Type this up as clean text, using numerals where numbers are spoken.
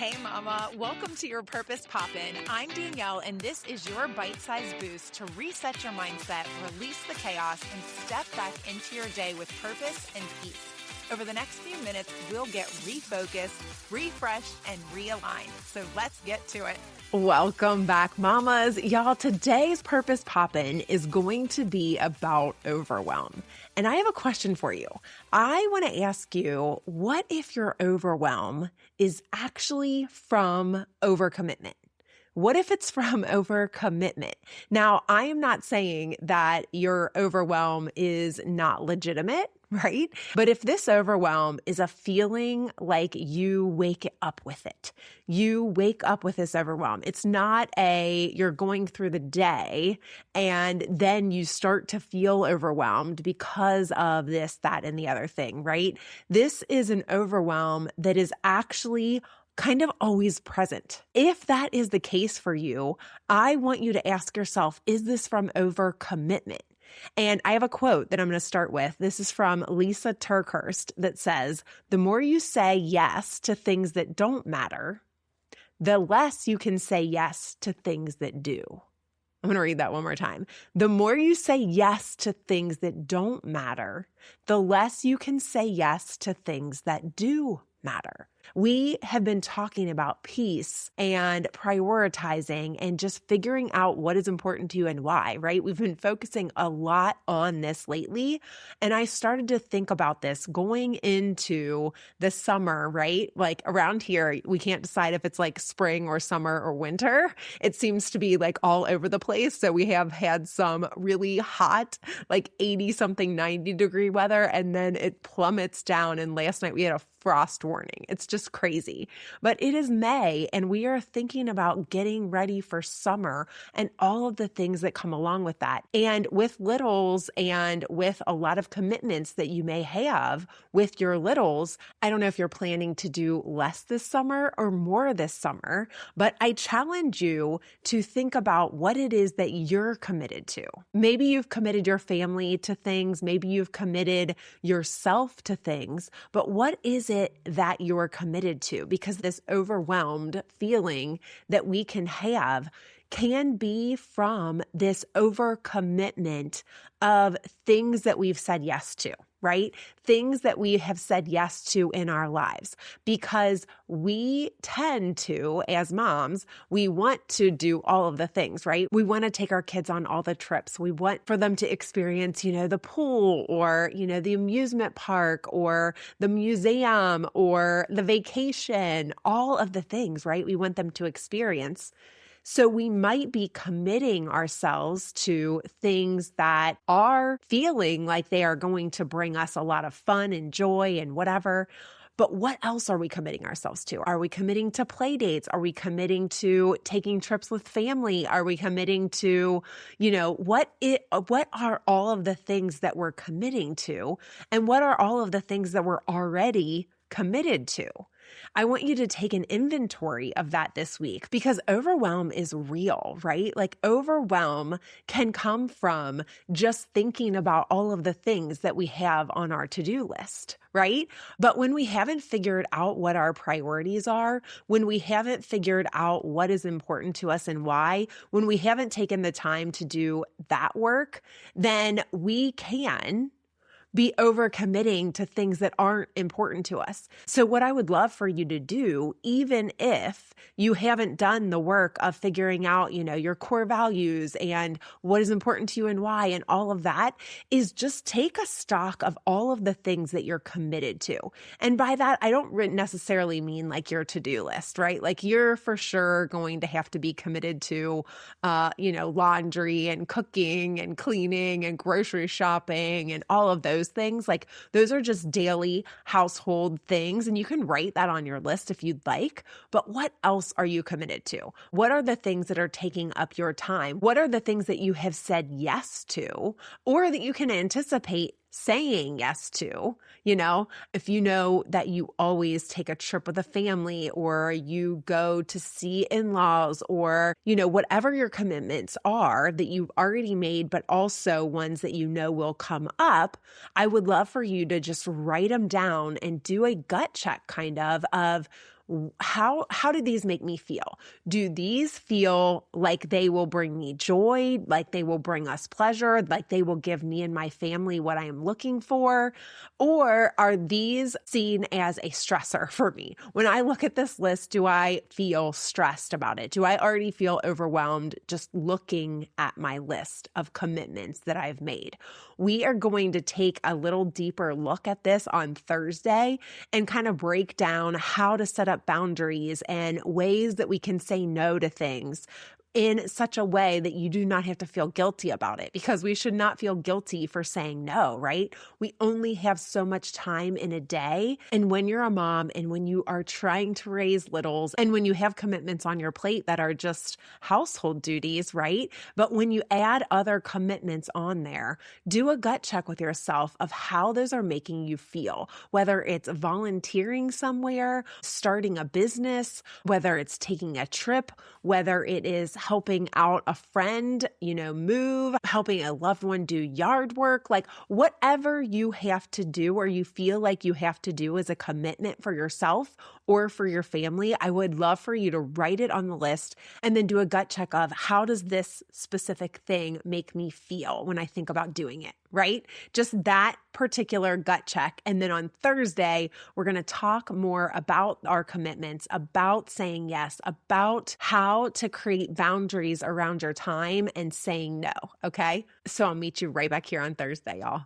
Hey mama, welcome to Your Purpose Poppin'. I'm Danielle and this is your bite-sized boost to reset your mindset, release the chaos, and step back into your day with purpose and peace. Over the next few minutes, we'll get refocused, refreshed, and realigned. So let's get to it. Welcome back, mamas. Y'all, today's Purpose Poppin' is going to be about overwhelm. And I have a question for you. I want to ask you, what if your overwhelm is actually from overcommitment? What if it's from overcommitment? Now, I am not saying that your overwhelm is not legitimate, right? But if this overwhelm is a feeling like you wake up with it, you wake up with this overwhelm. It's not you're going through the day and then you start to feel overwhelmed because of this, that, and the other thing, right? This is an overwhelm that is actually kind of always present. If that is the case for you, I want you to ask yourself, is this from overcommitment? And I have a quote that I'm going to start with. This is from Lisa Turkhurst that says, the more you say yes to things that don't matter, the less you can say yes to things that do. I'm going to read that one more time. The more you say yes to things that don't matter, the less you can say yes to things that do matter. We have been talking about peace and prioritizing and just figuring out what is important to you and why, right? We've been focusing a lot on this lately. And I started to think about this going into the summer, right? Like around here, we can't decide if it's like spring or summer or winter. It seems to be like all over the place. So we have had some really hot, like 80 something, 90 degree weather, and then it plummets down. And last night we had a frost warning. It's just crazy. But it is May and we are thinking about getting ready for summer and all of the things that come along with that. And with littles and with a lot of commitments that you may have with your littles, I don't know if you're planning to do less this summer or more this summer, but I challenge you to think about what it is that you're committed to. Maybe you've committed your family to things, maybe you've committed yourself to things, but what is it that you're committed to? Because this overwhelmed feeling that we can have can be from this overcommitment of things that we've said yes to, right? Things that we have said yes to in our lives, because we tend to, as moms, we want to do all of the things, right? We want to take our kids on all the trips. We want for them to experience, the pool or, the amusement park or the museum or the vacation, all of the things, right? We want them to experience. So we might be committing ourselves to things that are feeling like they are going to bring us a lot of fun and joy and whatever. But what else are we committing ourselves to? Are we committing to play dates? Are we committing to taking trips with family? Are we committing to, what are all of the things that we're committing to? And what are all of the things that we're already committed to? I want you to take an inventory of that this week, because overwhelm is real, right? Like overwhelm can come from just thinking about all of the things that we have on our to-do list, right? But when we haven't figured out what our priorities are, when we haven't figured out what is important to us and why, when we haven't taken the time to do that work, then we can be overcommitting to things that aren't important to us. So what I would love for you to do, even if you haven't done the work of figuring out, your core values and what is important to you and why and all of that, is just take a stock of all of the things that you're committed to. And by that, I don't necessarily mean like your to-do list, right? Like you're for sure going to have to be committed to, laundry and cooking and cleaning and grocery shopping and all of those things. Like those are just daily household things. And you can write that on your list if you'd like. But what else are you committed to? What are the things that are taking up your time? What are the things that you have said yes to, or that you can anticipate saying yes to? If you know that you always take a trip with a family, or you go to see in-laws, or, whatever your commitments are that you've already made, but also ones that will come up, I would love for you to just write them down and do a gut check of how do these make me feel? Do these feel like they will bring me joy, like they will bring us pleasure, like they will give me and my family what I am looking for? Or are these seen as a stressor for me? When I look at this list, do I feel stressed about it? Do I already feel overwhelmed just looking at my list of commitments that I've made? We are going to take a little deeper look at this on Thursday and kind of break down how to set up boundaries and ways that we can say no to things in such a way that you do not have to feel guilty about it, because we should not feel guilty for saying no, right? We only have so much time in a day. And when you're a mom and when you are trying to raise littles and when you have commitments on your plate that are just household duties, right? But when you add other commitments on there, do a gut check with yourself of how those are making you feel, whether it's volunteering somewhere, starting a business, whether it's taking a trip, whether it is helping out a friend, move, helping a loved one do yard work, like whatever you have to do or you feel like you have to do as a commitment for yourself or for your family, I would love for you to write it on the list and then do a gut check of how does this specific thing make me feel when I think about doing it, right? Just that particular gut check. And then on Thursday, we're going to talk more about our commitments, about saying yes, about how to create boundaries around your time and saying no. Okay. So I'll meet you right back here on Thursday, y'all.